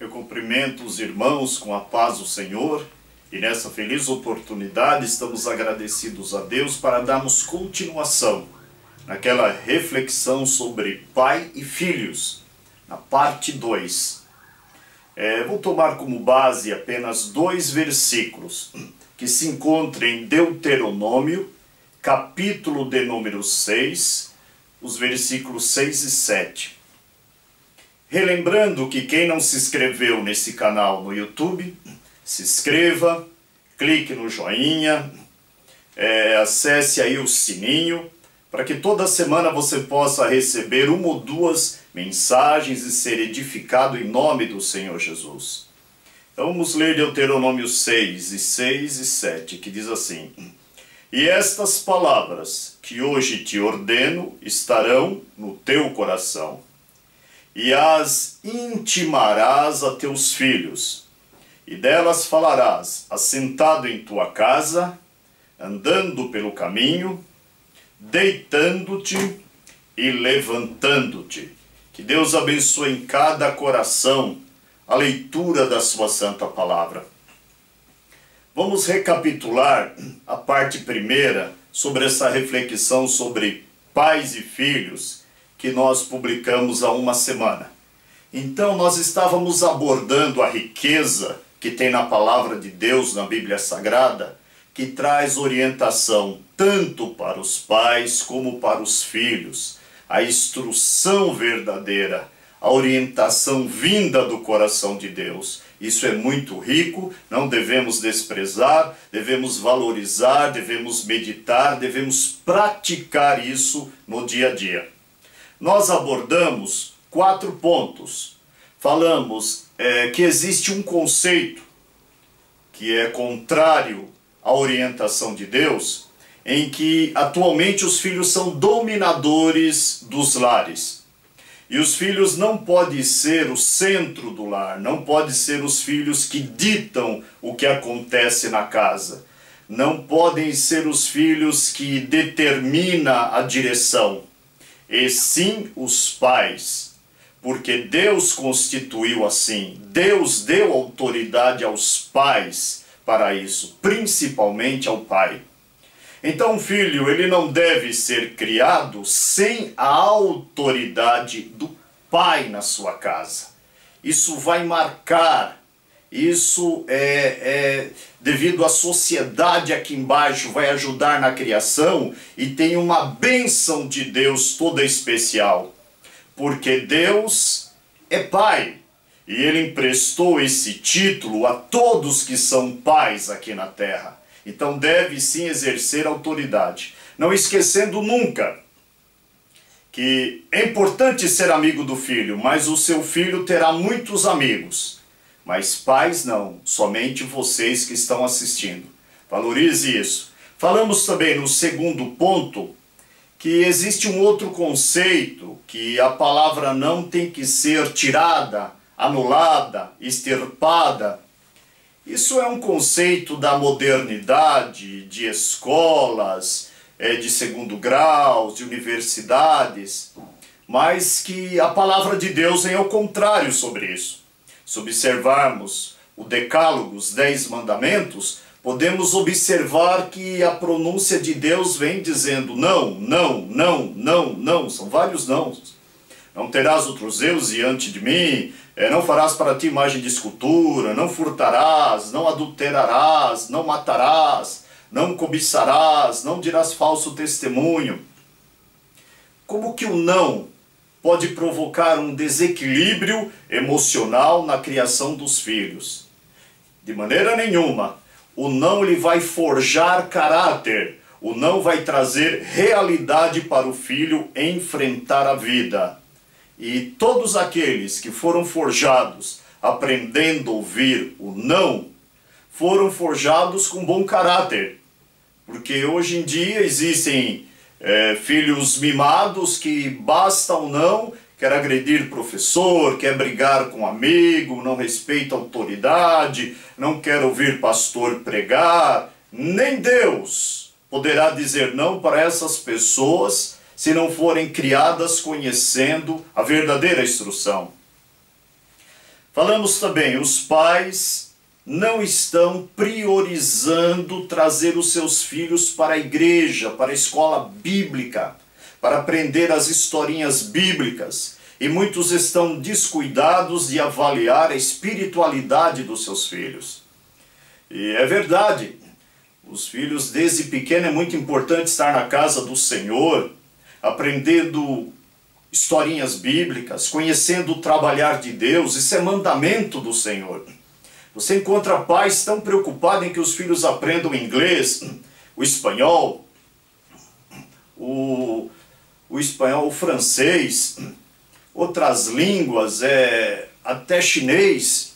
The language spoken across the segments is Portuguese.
Eu cumprimento os irmãos com a paz do Senhor e nessa feliz oportunidade estamos agradecidos a Deus para darmos continuação naquela reflexão sobre pai e filhos, na parte 2. Vou tomar como base apenas 2 versículos que se encontram em Deuteronômio, capítulo de número 6, os versículos 6 e 7. Relembrando que quem não se inscreveu nesse canal no YouTube, se inscreva, clique no joinha, acesse aí o sininho, para que toda semana você possa receber 1 ou 2 mensagens e ser edificado em nome do Senhor Jesus. Então vamos ler Deuteronômio 6 e 7, que diz assim: E estas palavras que hoje te ordeno estarão no teu coração, e as intimarás a teus filhos, e delas falarás, assentado em tua casa, andando pelo caminho, deitando-te e levantando-te. Que Deus abençoe em cada coração a leitura da sua santa palavra. Vamos recapitular a parte primeira sobre essa reflexão sobre pais e filhos que nós publicamos há uma semana. Então nós estávamos abordando a riqueza que tem na palavra de Deus, na Bíblia Sagrada, que traz orientação tanto para os pais como para os filhos, a instrução verdadeira, a orientação vinda do coração de Deus. Isso é muito rico, não devemos desprezar, devemos valorizar, devemos meditar, devemos praticar isso no dia a dia. Nós abordamos 4 pontos. Falamos que existe um conceito que é contrário à orientação de Deus, em que atualmente os filhos são dominadores dos lares. E os filhos não podem ser o centro do lar, não podem ser os filhos que ditam o que acontece na casa. Não podem ser os filhos que determinam a direção. E sim os pais, porque Deus constituiu assim, Deus deu autoridade aos pais para isso, principalmente ao pai. Então o filho, ele não deve ser criado sem a autoridade do pai na sua casa. Isso vai marcar, isso devido à sociedade aqui embaixo, vai ajudar na criação e tem uma bênção de Deus toda especial. Porque Deus é pai e Ele emprestou esse título a todos que são pais aqui na terra. Então deve sim exercer autoridade. Não esquecendo nunca que é importante ser amigo do filho, mas o seu filho terá muitos amigos. Mas pais não, somente vocês que estão assistindo. Valorize isso. Falamos também no segundo ponto que existe um outro conceito, que a palavra não tem que ser tirada, anulada, extirpada. Isso é um conceito da modernidade, de escolas, de segundo grau, de universidades, mas que a palavra de Deus vem ao contrário sobre isso. Se observarmos o Decálogo, os 10 mandamentos, podemos observar que a pronúncia de Deus vem dizendo não, não, não, não, não. São vários nãos. Não terás outros deuses diante de mim, não farás para ti imagem de escultura, não furtarás, não adulterarás, não matarás, não cobiçarás, não dirás falso testemunho. Como que o não pode provocar um desequilíbrio emocional na criação dos filhos? De maneira nenhuma. O não ele vai forjar caráter. O não vai trazer realidade para o filho enfrentar a vida. E todos aqueles que foram forjados aprendendo a ouvir o não, foram forjados com bom caráter. Porque hoje em dia existem filhos mimados que basta o não, quer agredir professor, quer brigar com amigo, não respeita a autoridade, não quer ouvir pastor pregar. Nem Deus poderá dizer não para essas pessoas se não forem criadas conhecendo a verdadeira instrução. Falamos também, os pais não estão priorizando trazer os seus filhos para a igreja, para a escola bíblica, para aprender as historinhas bíblicas. E muitos estão descuidados de avaliar a espiritualidade dos seus filhos. E é verdade, os filhos desde pequeno é muito importante estar na casa do Senhor, aprendendo historinhas bíblicas, conhecendo o trabalhar de Deus. Isso é mandamento do Senhor. Você encontra pais tão preocupados em que os filhos aprendam inglês, o espanhol, o espanhol, o francês, outras línguas, até chinês.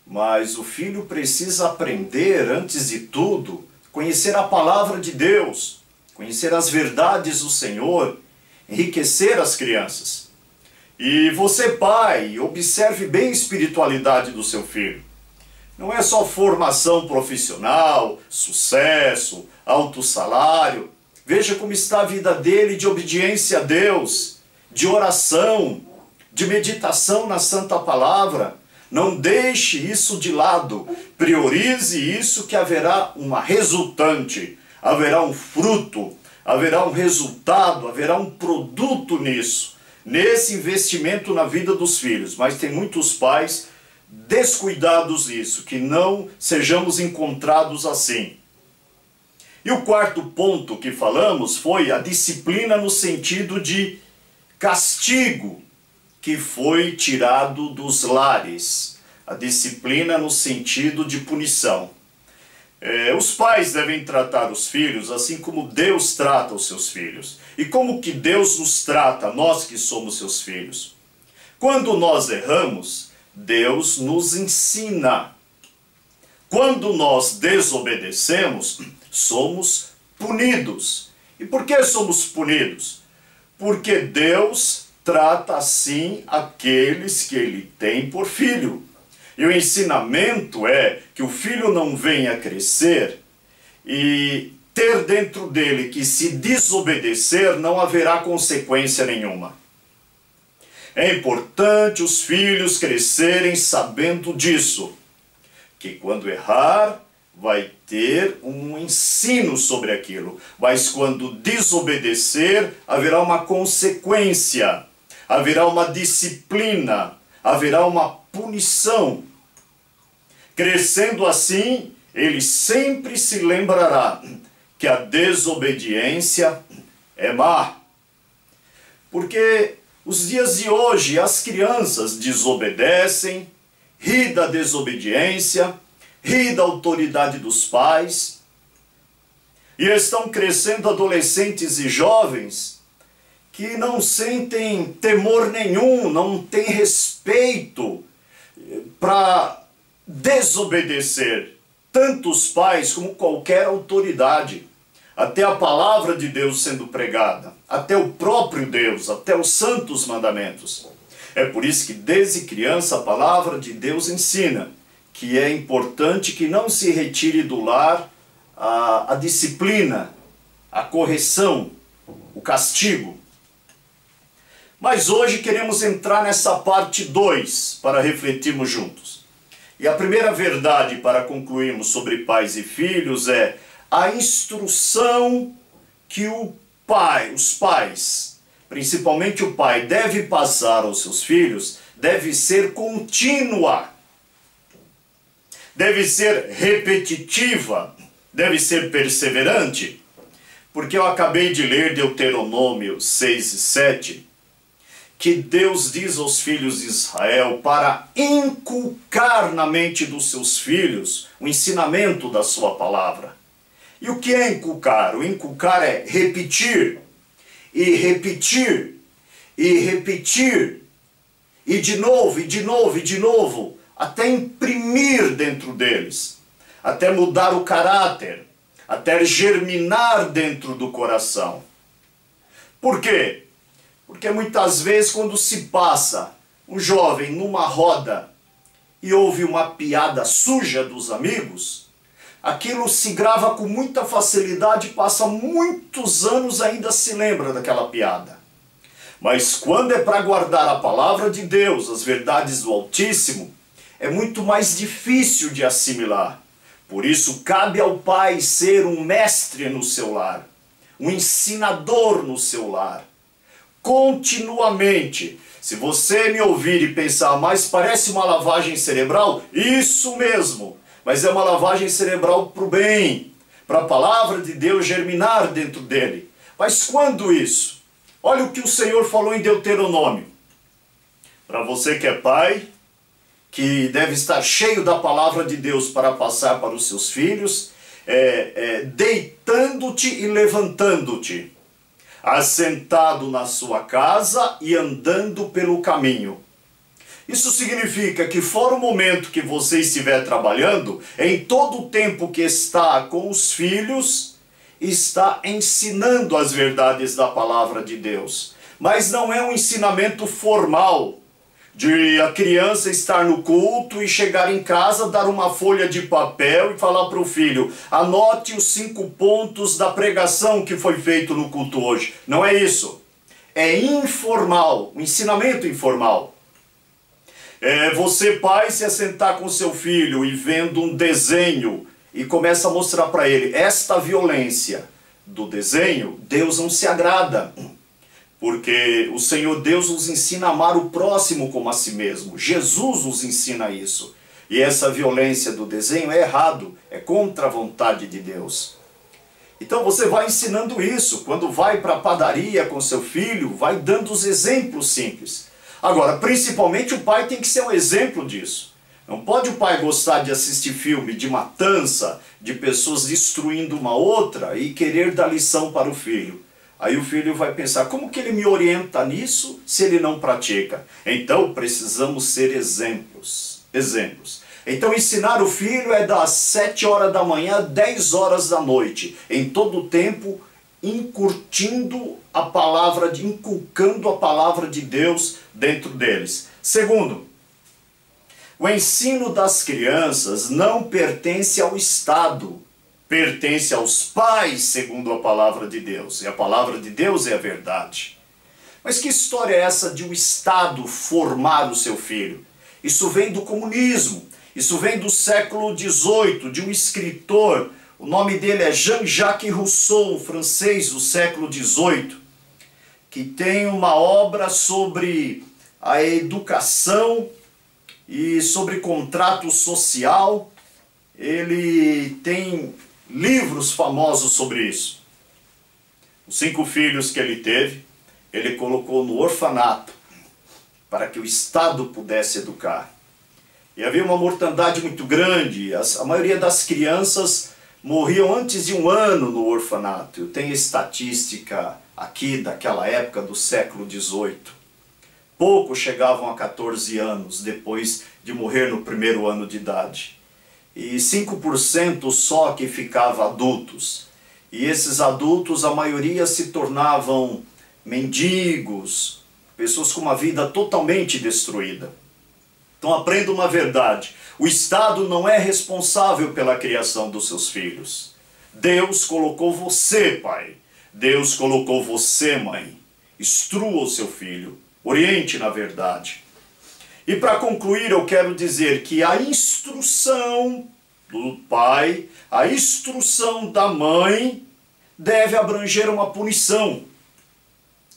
Mas o filho precisa aprender, antes de tudo, conhecer a palavra de Deus, conhecer as verdades do Senhor, enriquecer as crianças. E você, pai, observe bem a espiritualidade do seu filho. Não é só formação profissional, sucesso, alto salário. Veja como está a vida dele de obediência a Deus, de oração, de meditação na Santa Palavra. Não deixe isso de lado. Priorize isso, que haverá uma resultante, haverá um fruto, haverá um resultado, haverá um produto nisso, nesse investimento na vida dos filhos. Mas tem muitos pais descuidados nisso, que não sejamos encontrados assim. E o quarto ponto que falamos foi a disciplina no sentido de castigo, que foi tirado dos lares. A disciplina no sentido de punição. Os pais devem tratar os filhos assim como Deus trata os seus filhos. E como que Deus nos trata, nós que somos seus filhos? Quando nós erramos, Deus nos ensina. Quando nós desobedecemos, somos punidos. E por que somos punidos? Porque Deus trata assim aqueles que Ele tem por filho. E o ensinamento é que o filho não venha crescer e ter dentro dele que, se desobedecer, não haverá consequência nenhuma. É importante os filhos crescerem sabendo disso, que quando errar, vai ter um ensino sobre aquilo, mas quando desobedecer, haverá uma consequência, haverá uma disciplina, haverá uma punição. Crescendo assim, ele sempre se lembrará que a desobediência é má. Porque os dias de hoje as crianças desobedecem, ri da desobediência, ri da autoridade dos pais, e estão crescendo adolescentes e jovens que não sentem temor nenhum, não têm respeito para desobedecer tanto os pais como qualquer autoridade, até a palavra de Deus sendo pregada, até o próprio Deus, até os santos mandamentos. É por isso que desde criança a palavra de Deus ensina que é importante que não se retire do lar a disciplina, a correção, o castigo. Mas hoje queremos entrar nessa parte 2 para refletirmos juntos. E a primeira verdade para concluirmos sobre pais e filhos é a instrução que os pais, principalmente o pai, deve passar aos seus filhos, deve ser contínua, deve ser repetitiva, deve ser perseverante. Porque eu acabei de ler Deuteronômio 6 e 7, que Deus diz aos filhos de Israel para inculcar na mente dos seus filhos o ensinamento da sua palavra. E o que é inculcar? O inculcar é repetir, e repetir, e repetir, e de novo, e de novo, e de novo, até imprimir dentro deles, até mudar o caráter, até germinar dentro do coração. Por quê? Porque muitas vezes quando se passa um jovem numa roda e ouve uma piada suja dos amigos, aquilo se grava com muita facilidade e passa muitos anos ainda se lembra daquela piada. Mas quando é para guardar a palavra de Deus, as verdades do Altíssimo, é muito mais difícil de assimilar. Por isso cabe ao pai ser um mestre no seu lar, um ensinador no seu lar. Continuamente. Se você me ouvir e pensar, mas parece uma lavagem cerebral, isso mesmo. Mas é uma lavagem cerebral para o bem, para a palavra de Deus germinar dentro dele. Mas quando isso? Olha o que o Senhor falou em Deuteronômio. Para você que é pai, que deve estar cheio da palavra de Deus para passar para os seus filhos, deitando-te e levantando-te, assentado na sua casa e andando pelo caminho. Isso significa que fora o momento que você estiver trabalhando, em todo o tempo que está com os filhos, está ensinando as verdades da palavra de Deus. Mas não é um ensinamento formal, de a criança estar no culto e chegar em casa, dar uma folha de papel e falar para o filho, anote os 5 pontos da pregação que foi feito no culto hoje. Não é isso. É informal, um ensinamento informal. É você, pai, se assentar com seu filho e vendo um desenho e começa a mostrar para ele, esta violência do desenho, Deus não se agrada. Porque o Senhor Deus nos ensina a amar o próximo como a si mesmo. Jesus nos ensina isso. E essa violência do desenho é errado, é contra a vontade de Deus. Então você vai ensinando isso. Quando vai para a padaria com seu filho, vai dando os exemplos simples. Agora, principalmente o pai tem que ser um exemplo disso. Não pode o pai gostar de assistir filme de matança, de pessoas destruindo uma outra e querer dar lição para o filho. Aí o filho vai pensar, como que ele me orienta nisso se ele não pratica? Então precisamos ser exemplos. Então ensinar o filho é das 7 horas da manhã, 10 horas da noite. Em todo o tempo, inculcando a palavra de Deus dentro deles. Segundo, o ensino das crianças não pertence ao Estado. Pertence aos pais, segundo a palavra de Deus. E a palavra de Deus é a verdade. Mas que história é essa de o Estado formar o seu filho? Isso vem do comunismo. Isso vem do século XVIII, de um escritor. O nome dele é Jean-Jacques Rousseau, um francês do século XVIII, que tem uma obra sobre a educação e sobre contrato social. Ele tem livros famosos sobre isso. Os 5 filhos que ele teve, ele colocou no orfanato para que o Estado pudesse educar. E havia uma mortandade muito grande, a maioria das crianças morriam antes de 1 ano no orfanato. Eu tenho estatística aqui daquela época do século XVIII. Poucos chegavam a 14 anos depois de morrer no 1º ano de idade. E 5% só que ficava adultos. E esses adultos, a maioria se tornavam mendigos, pessoas com uma vida totalmente destruída. Então aprenda uma verdade, o Estado não é responsável pela criação dos seus filhos. Deus colocou você, pai. Deus colocou você, mãe. Instrua o seu filho, oriente na verdade. E para concluir, eu quero dizer que a instrução do pai, a instrução da mãe, deve abranger uma punição.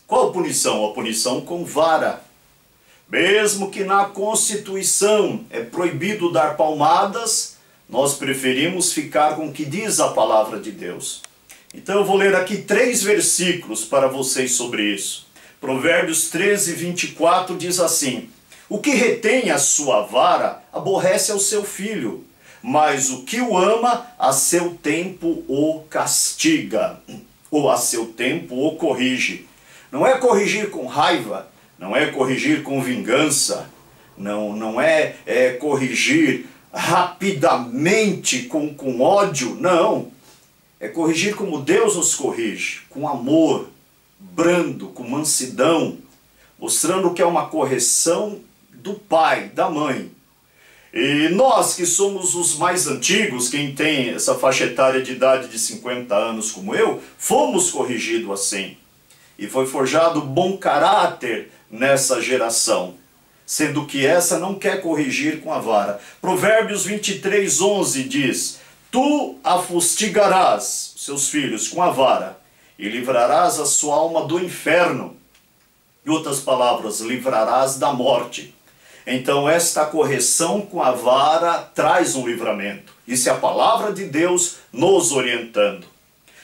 Qual punição? A punição com vara. Mesmo que na Constituição é proibido dar palmadas, nós preferimos ficar com o que diz a palavra de Deus. Então eu vou ler aqui 3 versículos para vocês sobre isso. Provérbios 13, 24 diz assim: o que retém a sua vara aborrece ao seu filho, mas o que o ama a seu tempo o castiga, ou a seu tempo o corrige. Não é corrigir com raiva, não é corrigir com vingança, não é corrigir rapidamente com ódio, não. É corrigir como Deus nos corrige, com amor, brando, com mansidão, mostrando que é uma correção do pai, da mãe. E nós que somos os mais antigos, quem tem essa faixa etária de idade de 50 anos como eu, fomos corrigidos assim. e foi forjado bom caráter nessa geração, sendo que essa não quer corrigir com a vara. Provérbios 23:11 diz: tu afustigarás seus filhos com a vara, e livrarás a sua alma do inferno. Em outras palavras, livrarás da morte. Então esta correção com a vara traz um livramento. Isso é a palavra de Deus nos orientando.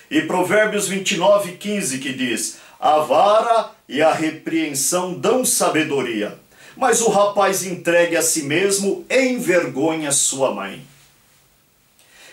E Provérbios 29:15 que diz: a vara e a repreensão dão sabedoria, mas o rapaz entregue a si mesmo envergonha sua mãe.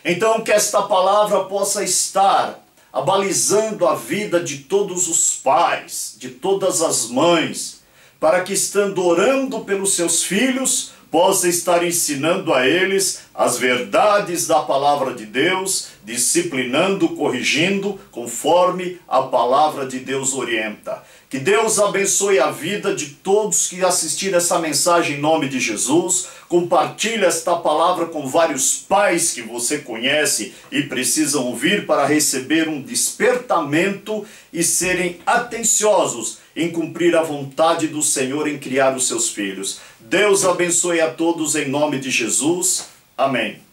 Então que esta palavra possa estar abalizando a vida de todos os pais, de todas as mães, para que, estando orando pelos seus filhos, possa estar ensinando a eles as verdades da palavra de Deus, disciplinando, corrigindo, conforme a palavra de Deus orienta. Que Deus abençoe a vida de todos que assistiram essa mensagem em nome de Jesus. Compartilhe esta palavra com vários pais que você conhece e precisam ouvir para receber um despertamento e serem atenciosos em cumprir a vontade do Senhor em criar os seus filhos. Deus abençoe a todos em nome de Jesus. Amém.